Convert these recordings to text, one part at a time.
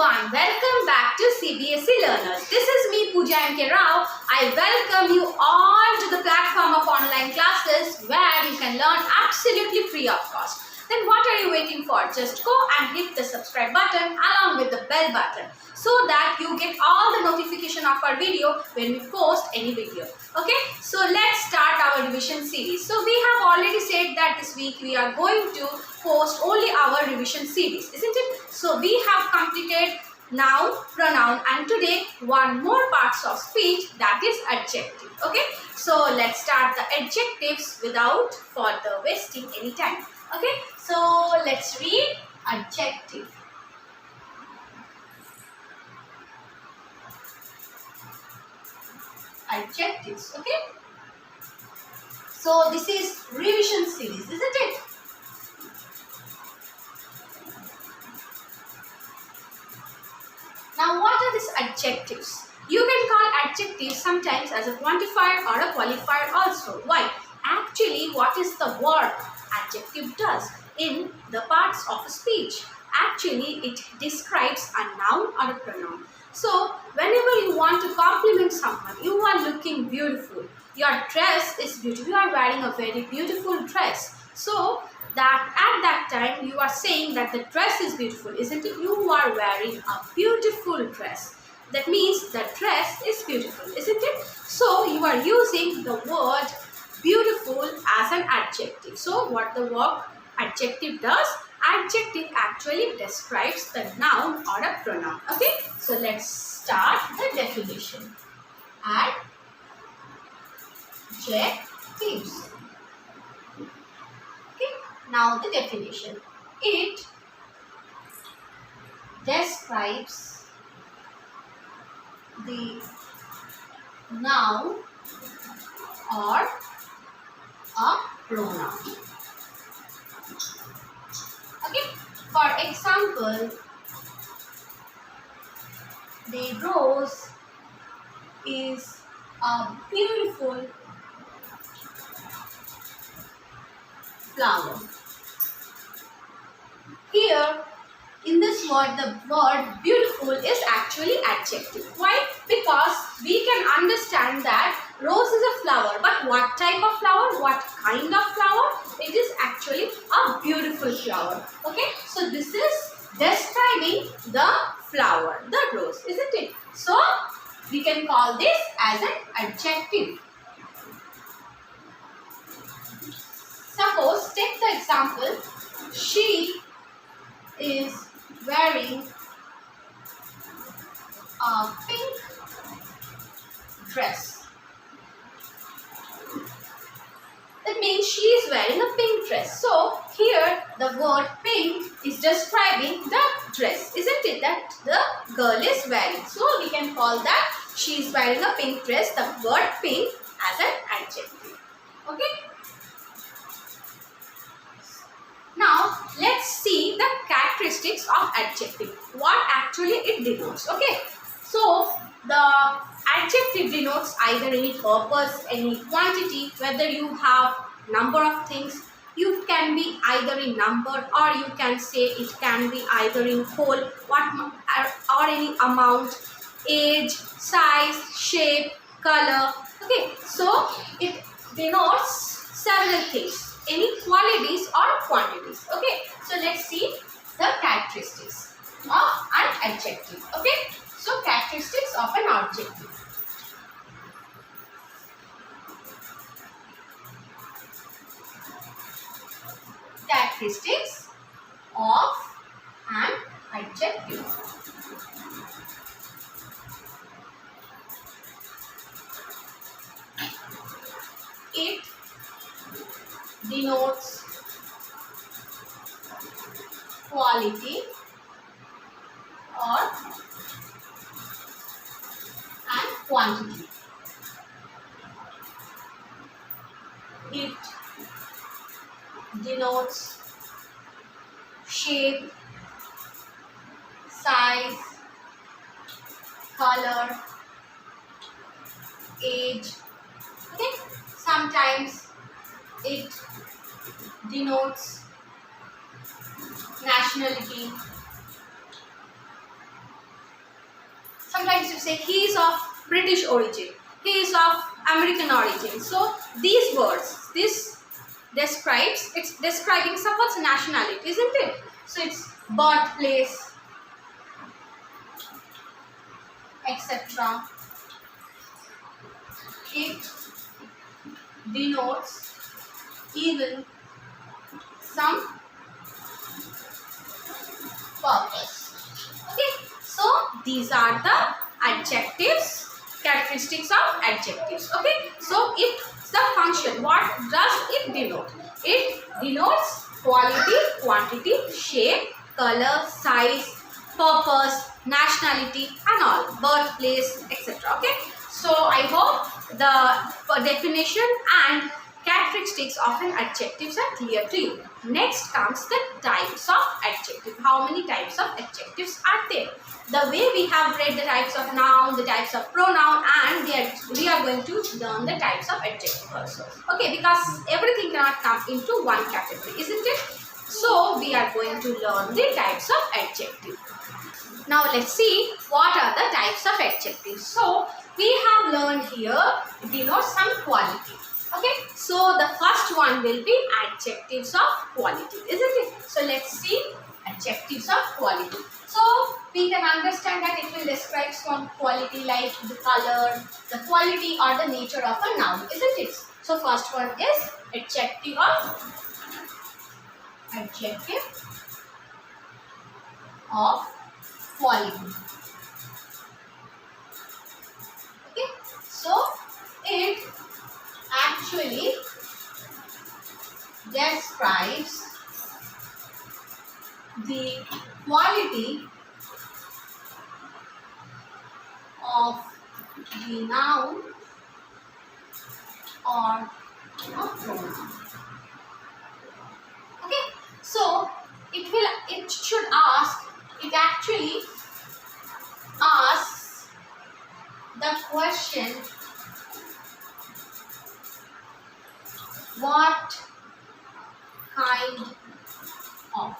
everyone, welcome back to CBSE Learners. This is me Pooja M.K. Rao. I welcome you all to the platform of online classes where you can learn absolutely free of cost. Then what are you waiting for? Just go and hit the subscribe button along with the bell button so that you get all the notification of our video when we post any video. Okay, so let's start our revision series. So we have already said that this week we are going to post only our revision series, isn't it? So we have completed noun, pronoun, and today one more parts of speech, that is adjective. Okay, so let's start the adjectives without further wasting any time. Okay, so let's read adjective. Adjectives. Okay, so this is revision series, isn't it? Now what are these adjectives? You can call adjectives sometimes as a quantifier or a qualifier also. Why? Actually, what is the work adjective does in the parts of a speech? Actually, it describes a noun or a pronoun. So, whenever you want to compliment someone, you are looking beautiful. Your dress is beautiful. You are wearing a very beautiful dress. So, that at that time you are saying that the dress is beautiful, isn't it? You are wearing a beautiful dress. That means the dress is beautiful, isn't it? So, you are using the word beautiful as an adjective. So, what the word adjective does? Adjective actually describes the noun or a pronoun. Okay, so let's start the definition. Adjectives. Okay, now the definition. It describes the noun or a pronoun. Okay, for example, the rose is a beautiful flower. Here, in this word, the word beautiful is actually adjective. Why? Because we can understand that rose is a flower, but what type of flower? What kind of flower? It is actually a beautiful flower. Okay, so this is describing the flower, the rose, isn't it? So, we can call this as an adjective. Suppose, take the example, she is wearing a pink dress. That means she is wearing a pink dress. So, here the word pink is describing the dress, isn't it? That the girl is wearing. So, we can call that she is wearing a pink dress, the word pink as an adjective. Okay. Now, let's see the characteristics of adjective. What actually it denotes. Okay. So, the adjective denotes either any purpose, any quantity, whether you have number of things. You can be either in number, or you can say it can be either in whole, or any amount, age, size, shape, color. Okay, so it denotes several things, any qualities or quantities. Okay, so let's see the characteristics of an adjective. Okay, so characteristics of an adjective. Characteristics of an adjective. It denotes quality or and quantity. It denotes shape, size, color, age. Okay, sometimes it denotes nationality, sometimes you say he is of British origin, he is of American origin. So these words, this describes, it's describing someone's nationality, isn't it? So it's birthplace, etc. It denotes even some purpose. Okay, so these are the adjectives, characteristics of adjectives. Okay, so it's the function. What does it denote? It denotes quality, quantity, shape, color, size, purpose, nationality and all, birthplace, etc. Okay, so I hope the definition and characteristics of an adjectives are clear to you. Next comes the types of adjective. How many types of adjectives are there? The way we have read the types of noun, the types of pronoun, and we are going to learn the types of adjective also. Okay, because everything cannot come into one category, isn't it? So we are going to learn the types of adjective. Now let's see what are the types of adjectives. So we have learned here it denotes some quality. Okay, so the first one will be adjectives of quality, isn't it? So let's see adjectives of quality. So we can understand that it will describe some quality like the color, the quality or the nature of a noun, isn't it? So first one is adjective of quality. Okay, so it actually describes the quality of the noun or a pronoun. Okay, so it should ask, it actually asks the question, what kind of.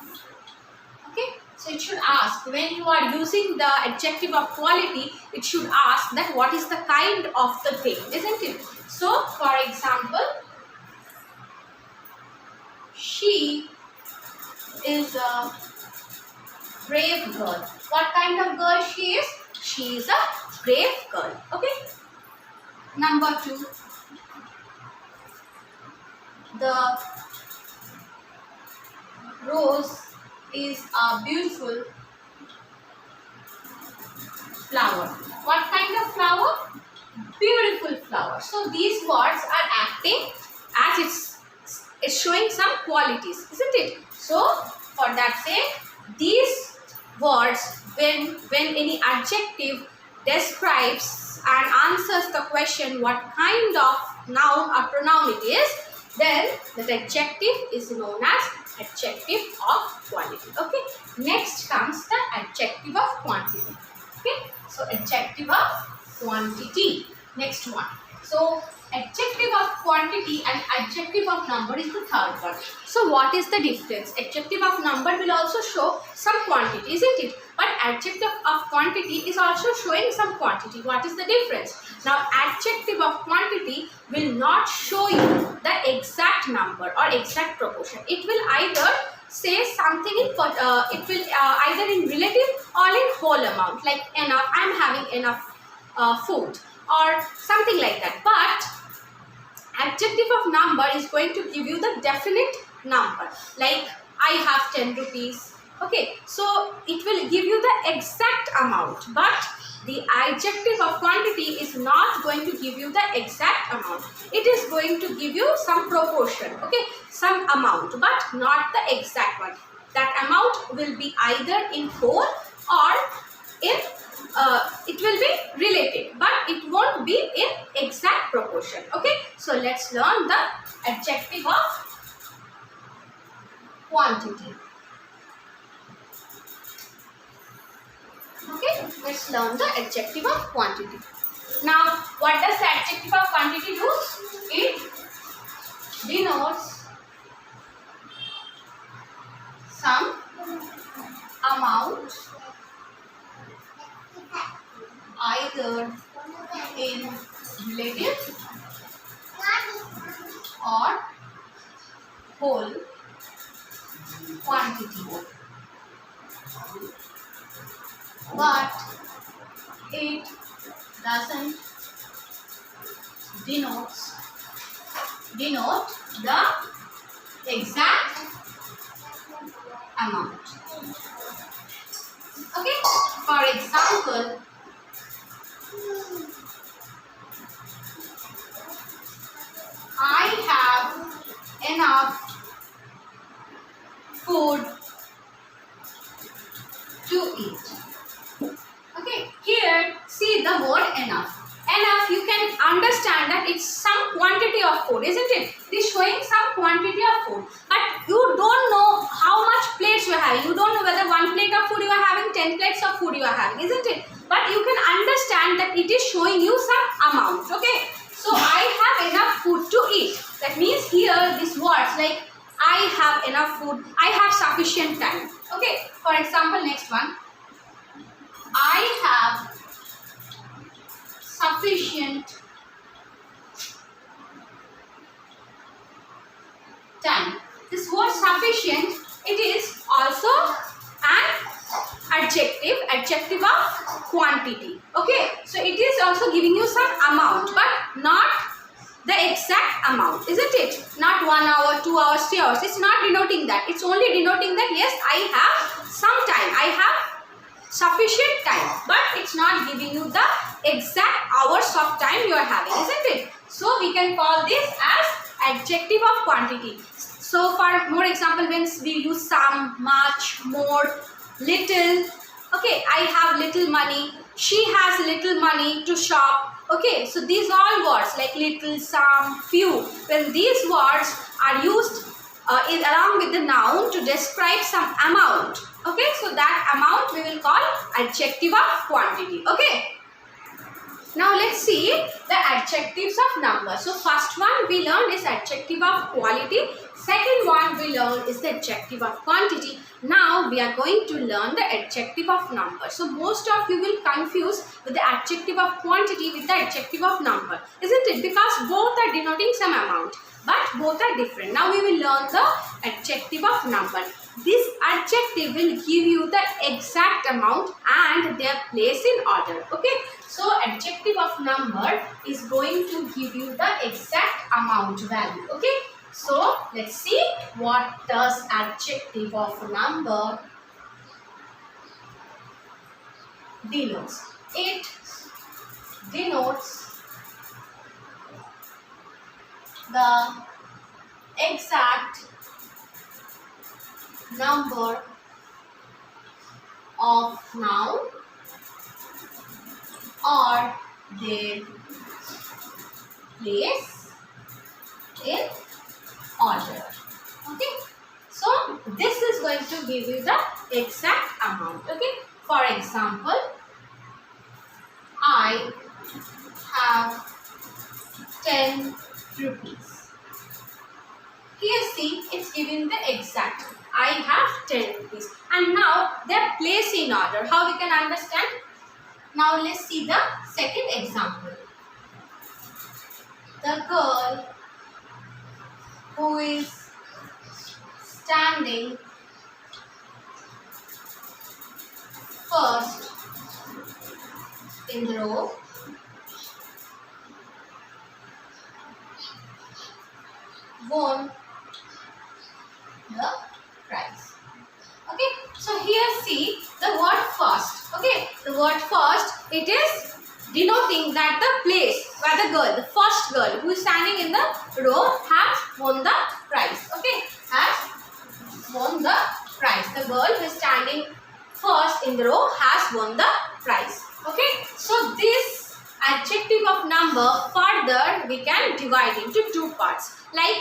Okay, so it should ask, when you are using the adjective of quality, it should ask that what is the kind of the thing, isn't it? So for example, she is a brave girl. What kind of girl she is? She is a brave girl. Okay. Number 2, the rose is a beautiful flower. What kind of flower? Beautiful flower. So these words are acting as it's showing some qualities, isn't it? So for that sake, these words, when any adjective describes and answers the question what kind of noun or pronoun it is, then that adjective is known as adjective of quality. Okay. Next comes the adjective of quantity. Okay. So adjective of quantity. Next one. So adjective of quantity and adjective of number is the third one. So what is the difference? Adjective of number will also show some quantity, isn't it? But adjective of quantity is also showing some quantity. What is the difference? Now adjective of quantity will not show you the exact number or exact proportion. It will either say something in it will either in relative or in whole amount, like enough, I am having enough food or something like that. But adjective of number is going to give you the definite number, like I have 10 rupees. Okay, so it will give you the exact amount, but the adjective of quantity is not going to give you the exact amount. It is going to give you some proportion, okay, some amount, but not the exact one. That amount will be either in whole or in it will be relative, but it won't be in exact proportion. Okay, so let's learn the adjective of quantity. Okay, let's learn the adjective of quantity. Now, what does the adjective of quantity do? It denotes some amount either in relative or whole quantity, but it doesn't denote the exact amount. Okay, for example, I have enough food to eat. Okay, here see the word enough. Enough, you can understand that it's some quantity of food, isn't it? It is showing some quantity of food, but you don't know how much plates you are having. You don't know whether 1 plate of food you are having, 10 plates of food you are having, isn't it? But you can understand that it is showing you some amount. Okay, so I have enough food to eat. That means here these words like I have enough food, I have sufficient time. Okay, for example, next one, I have sufficient time. This word sufficient, it is also an adjective of quantity. Okay, so it is also giving you some amount, but not the exact amount, isn't it? Not 1 hour, 2 hours, 3 hours. It's not denoting that. It's only denoting that yes, I have some time, I have sufficient time, but it's not giving you the exact hours of time you are having, isn't it? So we can call this as adjective of quantity. So for more example, when we use some, much, more, little. Okay, I have little money, she has little money to shop. Okay, so these all words like little, some, few, when these words are used along with the noun to describe some amount. Okay, so that amount we will call adjective of quantity. Okay, now let's see the adjectives of number. So first one we learned is adjective of quality. Second one we learned is the adjective of quantity. Now we are going to learn the adjective of number. So most of you will confuse with the adjective of quantity with the adjective of number, isn't it? Because both are denoting some amount, but both are different. Now we will learn the adjective of number. This adjective will give you the exact amount and their place in order. Okay, so adjective of number is going to give you the exact amount value. Okay, so let's see what does adjective of number denotes. It denotes the exact number of noun or their place in order. Okay, so this is going to give you the exact amount. Okay, for example, I have 10 rupees. Here see, it's giving the exact. I have 10 rupees. And now their place in order. How we can understand? Now let's see the second example. The girl who is standing first in the row won the prize. Okay, so here see the word first. Okay, the word first, it is denoting that the place where the girl, the first girl who is standing in the row has won the prize. Okay, has won the prize. The girl who is standing first in the row has won the prize. Okay, so this adjective of number further we can divide into two parts. Like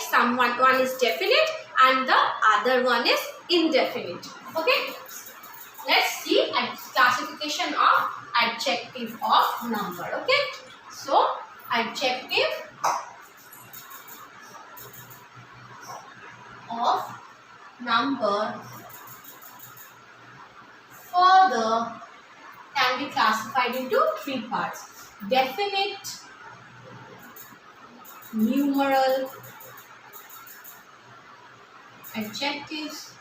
one is definite and the other one is indefinite. Okay, let's see classification of adjective of number. Okay, so adjective of number further can be classified into three parts: definite, numeral adjectives,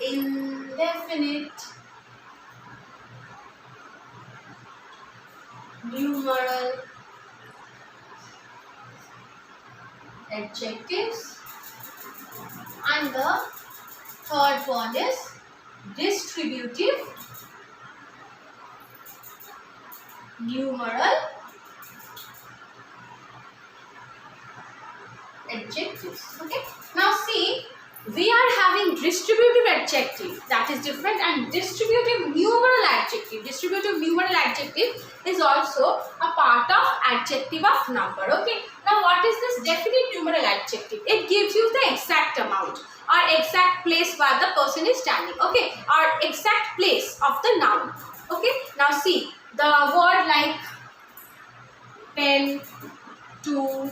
indefinite numeral adjectives, and the third one is distributive numeral adjectives. Okay, now see, we are having distributive adjective, that is different, and distributive numeral adjective. Distributive numeral adjective is also a part of adjective of number. Okay, now what is this definite numeral adjective? It gives you the exact amount or exact place where the person is standing. Okay, or exact place of the noun. Okay, now see, the word like pen, 2,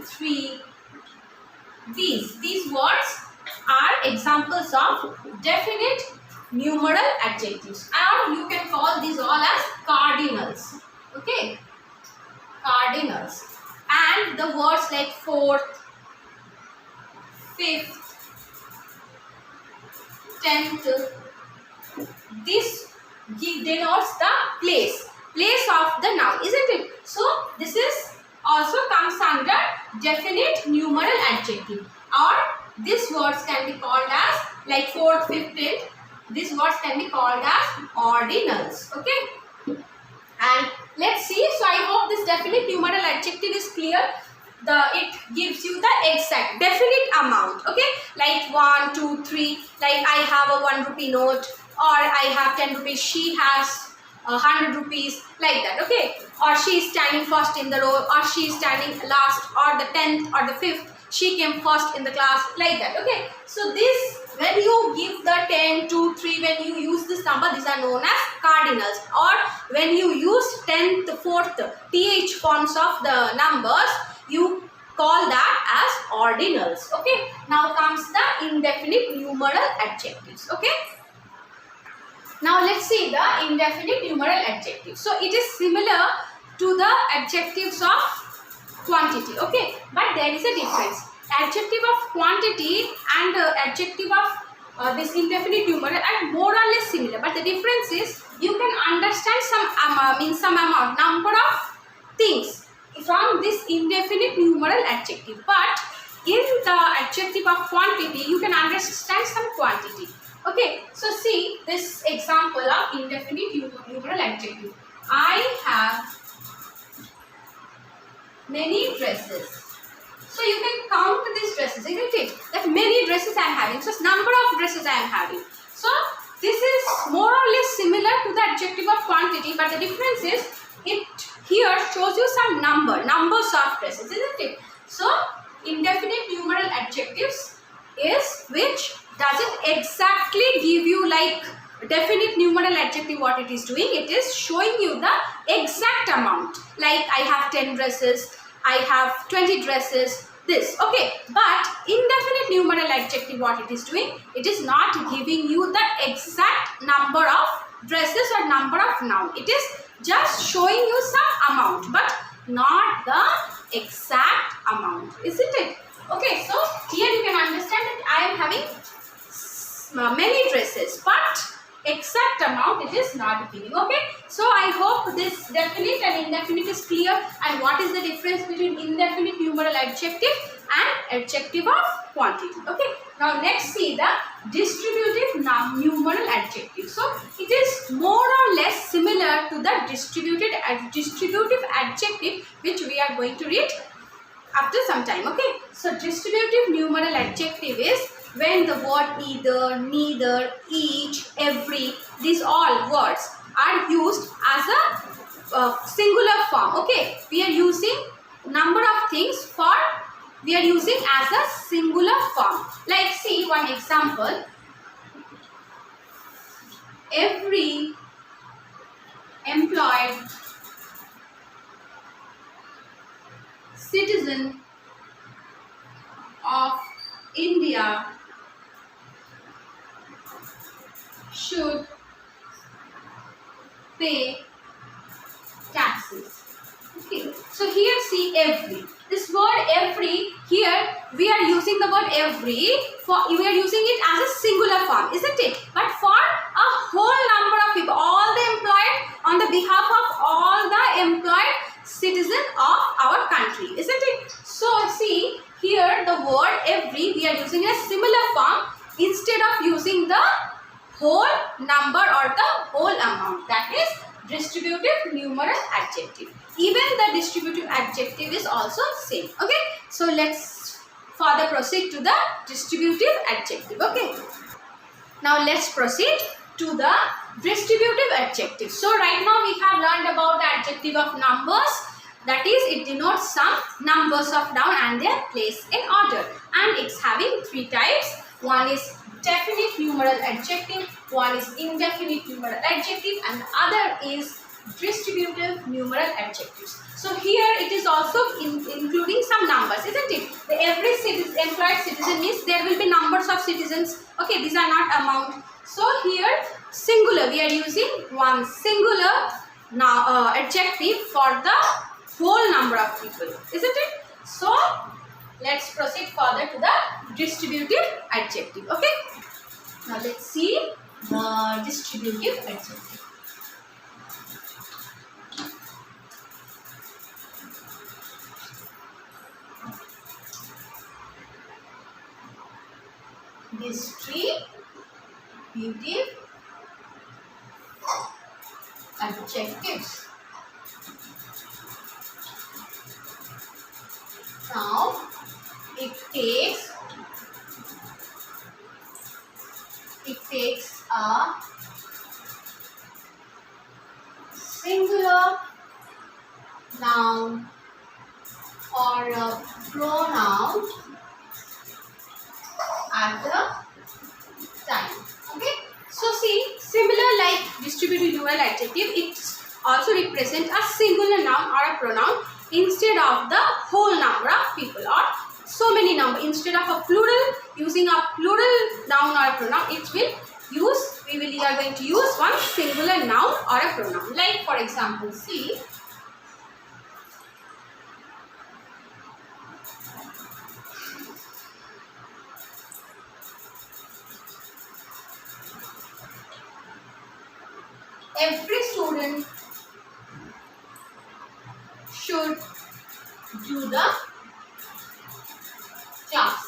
3, these words are examples of definite numeral adjectives, or you can call these all as cardinals. Okay, cardinals. And the words like fourth, fifth, 10th, this denotes the place of the noun, isn't it? So this is also comes under definite numeral adjective, or these words can be called as like 4th, 5th, 10th. These words can be called as ordinals. Okay, and let's see. So I hope this definite numeral adjective is clear. It gives you the exact definite amount. Okay, like 1, 2, 3. Like I have a 1 rupee note, or I have 10 rupees. She has 100 rupees, like that. Okay, or she is standing first in the row, or she is standing last, or the 10th or the 5th, she came first in the class, like that. Okay, so this, when you give the 10, 2, 3, when you use this number, these are known as cardinals. Or when you use 10th, 4th, th forms of the numbers, you call that as ordinals. Okay, now comes the indefinite numeral adjectives. Okay, now let's see the indefinite numeral adjective. So it is similar to the adjectives of quantity. Okay, but there is a difference. Adjective of quantity and adjective of this indefinite numeral are more or less similar, but the difference is you can understand some amount, number of things from this indefinite numeral adjective, but in the adjective of quantity you can understand some quantity. Okay, so see this example of indefinite numeral adjective. I have many dresses. So you can count these dresses, isn't it? That many dresses I am having. So number of dresses I am having. So this is more or less similar to the adjective of quantity, but the difference is it here shows you some numbers of dresses, isn't it? So indefinite numeral adjectives is which doesn't exactly give you like definite numeral adjective what it is doing. It is showing you the exact amount. Like I have 10 dresses, I have 20 dresses, this. Okay, but indefinite numeral adjective what it is doing, it is not giving you the exact number of dresses or number of noun. It is just showing you some amount, but not the exact amount, isn't it? Okay, so here you can understand that I am having many dresses, but exact amount it is not giving. Okay, so I hope this definite and indefinite is clear, and what is the difference between indefinite numeral adjective and adjective of quantity. Okay, now next see the distributive numeral adjective. So it is more or less similar to the distributive adjective which we are going to read after some time. Okay, so distributive numeral adjective is when the word either, neither, each, every, these all words are used as a singular form. Okay, we are using number of things for, we are using as a singular form. Like see one example. Every employed citizen of India should pay taxes. Okay, so here see every. This word every, here we are using the word every for, we are using it as a singular form, isn't it? But for a whole number of people, all the employed, on the behalf of all the employed citizens of our country, isn't it? So see here the word every we are using a similar form instead of using the whole number or the whole amount, that is distributive numeral adjective. Even the distributive adjective is also same. Okay, so let's further proceed to the distributive adjective. Okay, now let's proceed to the distributive adjective. So right now we have learned about the adjective of numbers, that is it denotes some numbers of noun and their place in order, and it's having three types. One is definite numeral adjective, one is indefinite numeral adjective, and the other is distributive numeral adjectives. So here it is also including some numbers, isn't it? The every employed citizen means there will be numbers of citizens. Okay, these are not amount. So here singular, we are using one singular now adjective for the whole number of people, isn't it? So let's proceed further to the distributive adjective. Okay, now let's see the distributive adjective. Distributive adjectives. Now it takes a singular noun or a pronoun at the time. Okay, so see, similar like distributive numeral adjective, it also represents a singular noun or a pronoun instead of the whole number of people or so many number. Instead of a plural, using a plural noun or a pronoun, it will use, we are going to use one singular noun or a pronoun. Like for example, see, every student should do the class.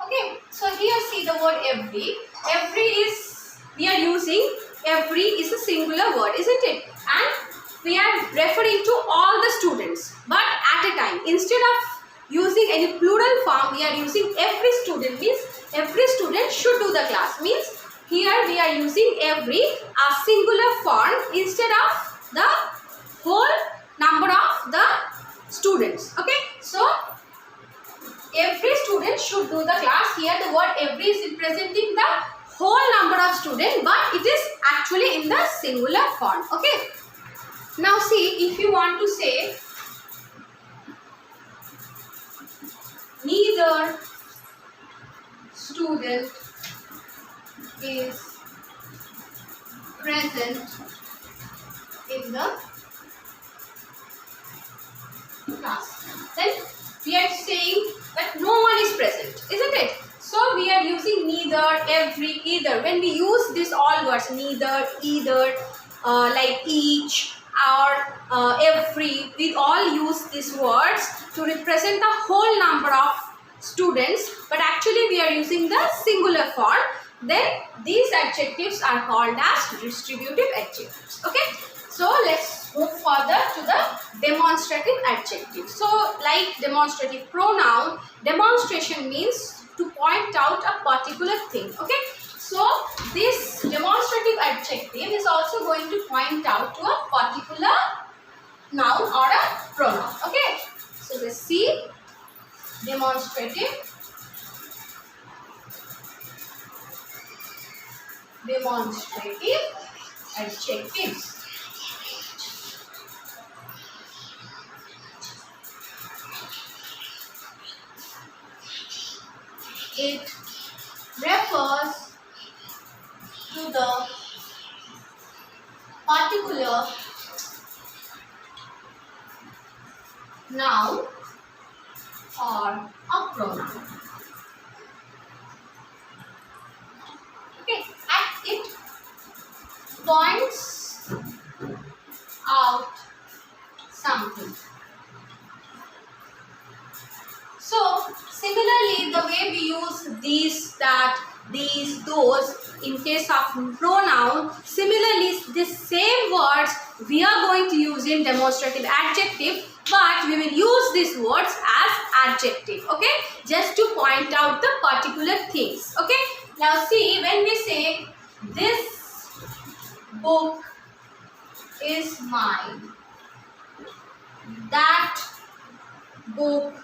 Okay, so here see the word every. Every is, we are using every is a singular word, isn't it? And we are referring to all the students, but at a time. Instead of using any plural form, we are using every student, means every student should do the class. Means here we are using every a singular form instead of the whole number of the students. Okay, so every student should do the class. Here the word every is representing the whole number of students, but it is actually in the singular form. Okay, now see, if you want to say neither student is present in the class, then we are saying that no one is present, isn't it? So we are using neither, every, either. When we use this all words, neither, either, like each or every, we all use these words to represent the whole number of students, but actually we are using the singular form. Then these adjectives are called as distributive adjectives. Okay, so let's move further to the demonstrative adjective. So like demonstrative pronoun, demonstration means to point out a particular thing. Okay, so this demonstrative adjective is also going to point out to a particular noun or a pronoun. Okay, so let's see demonstrative adjectives. It refers to the particular noun or a pronoun. Okay, and it points out something. So similarly, the way we use these, that, these, those in case of pronoun, similarly this same words we are going to use in demonstrative adjective, but we will use these words as adjective, okay, just to point out the particular things. Okay, now see, when we say this book is mine, that book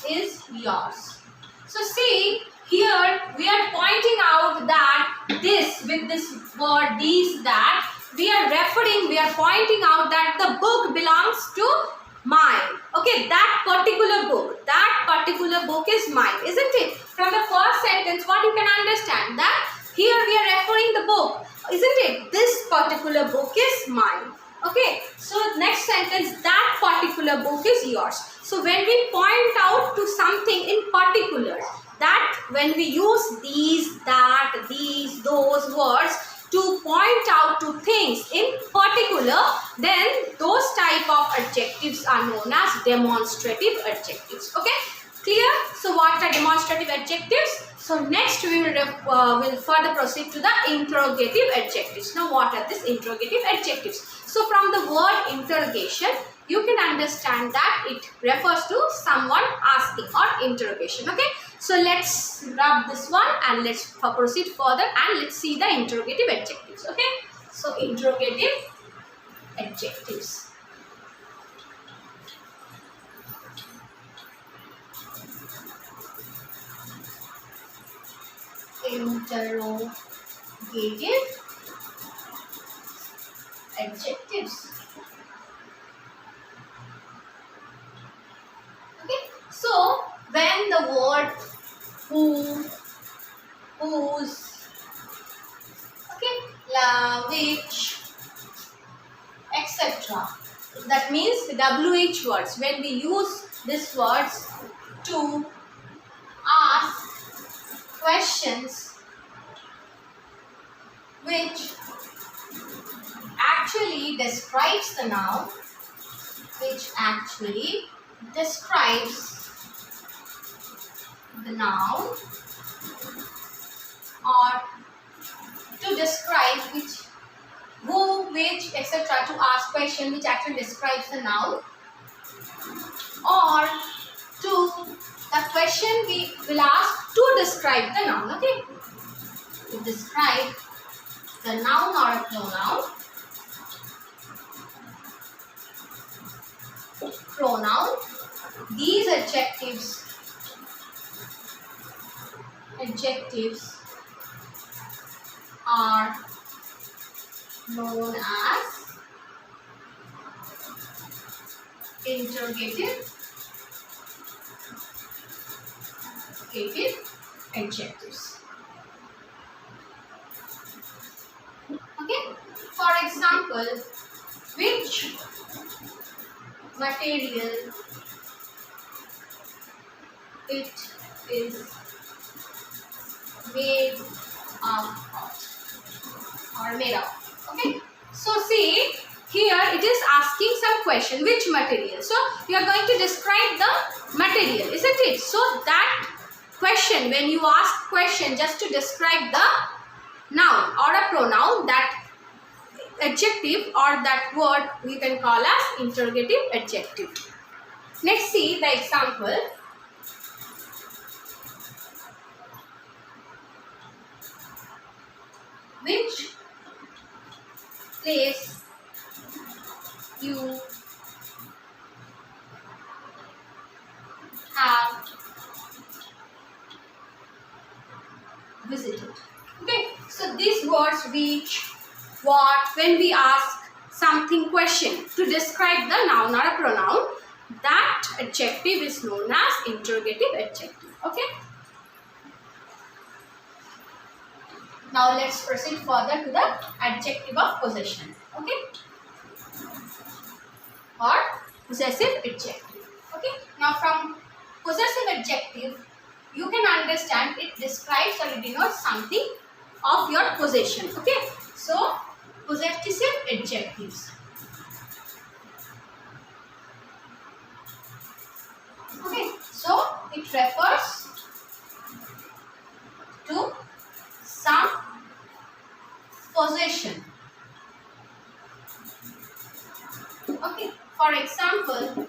is yours. So see, here we are pointing out that this, with this word these, that, we are pointing out that the book belongs to mine. Okay, that particular book is mine, isn't it? From the first sentence, what you can understand, that here we are referring the book, isn't it? This particular book is mine. Okay, so next sentence, that particular book is yours. So when we point out to something in particular, that when we use these, that, these, those words to point out to things in particular, then those type of adjectives are known as demonstrative adjectives. Okay, clear? So what are demonstrative adjectives? So next we will further proceed to the interrogative adjectives. Now what are these interrogative adjectives? So from the word interrogation, you can understand that it refers to someone asking or interrogation. Okay, so let's rub this one and let's proceed further and let's see the interrogative adjectives. Okay, so interrogative adjectives. Interrogative adjectives. Okay, so when the word who, whose, okay, which, etc., that means the WH words, when we use these words to ask questions which actually describes the noun, or to describe which, who, which, etc., to ask question which actually describes the noun, or to the question we will ask to describe the noun. Okay, to describe the noun or a pronoun. These adjectives are known as interrogative adjectives. Okay, for example, which material it is made of. Okay, so see, here it is asking some question, which material. So you are going to describe the material, isn't it? So that question, when you ask question just to describe the noun or a pronoun, that adjective or that word we can call as interrogative adjective. Let's see the example. Which place you have visited. Okay, so these words, which, what, when we ask something question to describe the noun or a pronoun, that adjective is known as interrogative adjective. Okay. Now let's proceed further to the adjective of possession. Okay, or possessive adjective. Okay, now from possessive adjective, you can understand it describes or it denotes something of your possession. Okay, so possessive adjectives. Okay, so it refers to some possession. Okay, for example,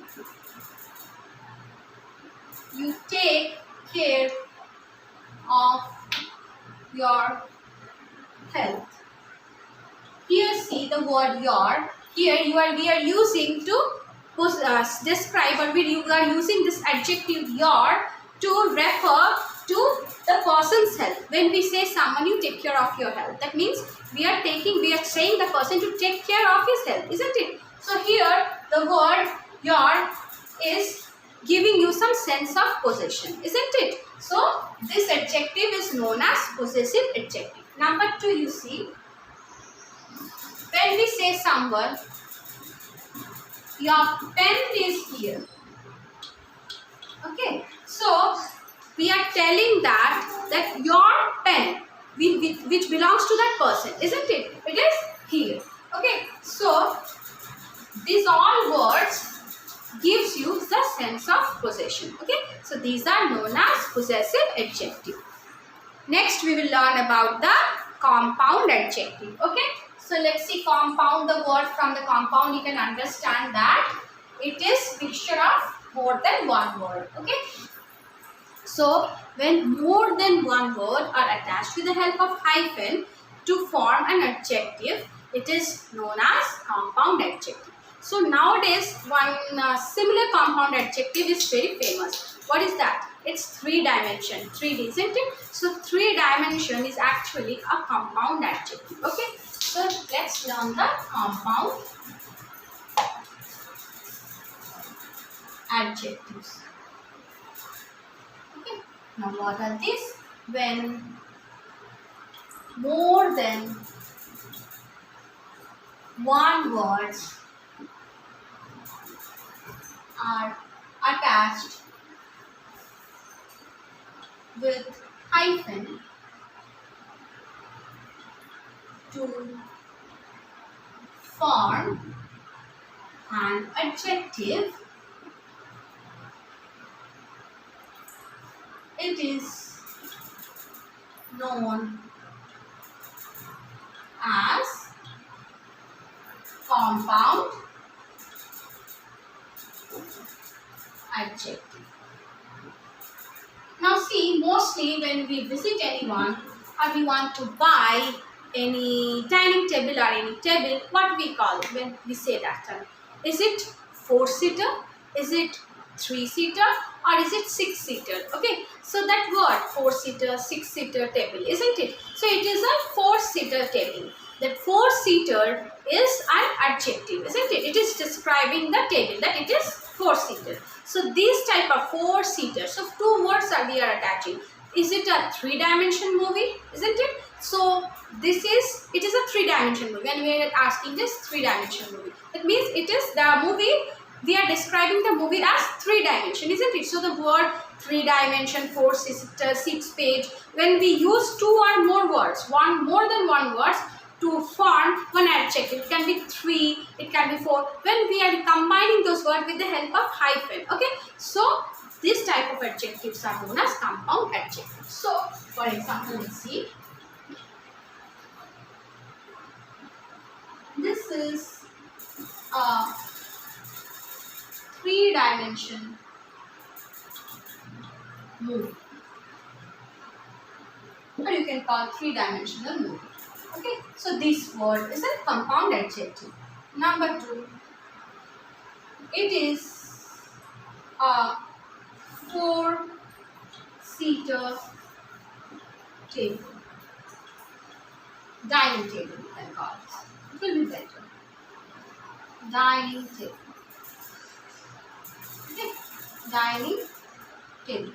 you take care of your health. Here see the word your. Here we are using to describe, or you are using this adjective your to refer to the person's health. When we say someone, you take care of your health, that means we are saying the person to take care of his health, isn't it? So here the word your is giving you some sense of possession, isn't it? So this adjective is known as possessive adjective. Number 2, you see, when we say someone, your pen is here. Okay, so we are telling that your pen which belongs to that person, isn't it? It is here. Okay, so these all words gives you the sense of possession. Okay, so these are known as possessive adjective. Next we will learn about the compound adjective. Okay, so let's see compound. The word from the compound, you can understand that it is mixture of more than one word. Okay, so when more than one word are attached with the help of hyphen to form an adjective, it is known as compound adjective. So nowadays one similar compound adjective is very famous. What is that? It's 3 dimension, 3D, isn't it? So 3 dimension is actually a compound adjective. Okay, so let's learn the compound adjectives. Okay, now what are these? When more than one words are attached with hyphen to form an adjective, it is known as compound adjective. Now see, mostly when we visit anyone or we want to buy any dining table or any table, what we call when we say that term? Is it 4-seater? Is it 3-seater? Or is it 6-seater? Okay, so that word 4-seater, 6-seater table, isn't it? So it is a 4-seater table. That 4-seater is an adjective, isn't it? It is describing the table, that it is 4-seater. So these type of 4-seater, so 2 words are we are attaching. Is it a 3-dimension movie, isn't it? So it is a 3-dimension movie, and we are asking this 3-dimension movie. That means it is the movie, we are describing the movie as 3-dimension, isn't it? So the word 3-dimension, 4-seater, 6-page, when we use 2 or more words, more than one words to form one adjective, it can be 3, it can be 4, when we are combining those words with the help of hyphen. Okay, so this type of adjectives are known as compound adjectives. So for example, let's see, this is a 3-dimension movie, or you can call 3-dimensional movie. Okay, so this word is a compound adjective. Number 2, it is a 4-seater table, dining table you can call it. It will be better. Dining table. Okay, dining table.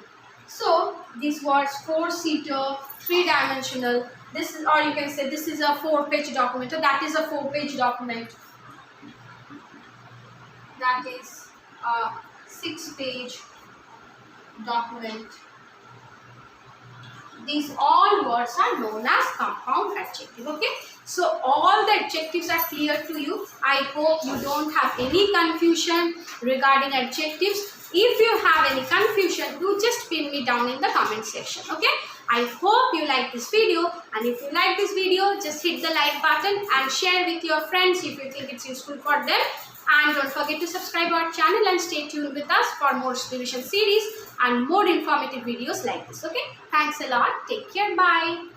So these words four-seater, three-dimensional, this is, or you can say this is a 4-page document, or that is a 4-page document, that is a 6-page document. These all words are known as compound adjective. Okay, so all the adjectives are clear to you. I hope you don't have any confusion regarding adjectives. If you have any confusion, do just pin me down in the comment section. Okay, I hope you like this video, and if you like this video, just hit the like button and share with your friends if you think it's useful for them. And don't forget to subscribe our channel and stay tuned with us for more revision series and more informative videos like this. Okay, thanks a lot. Take care. Bye.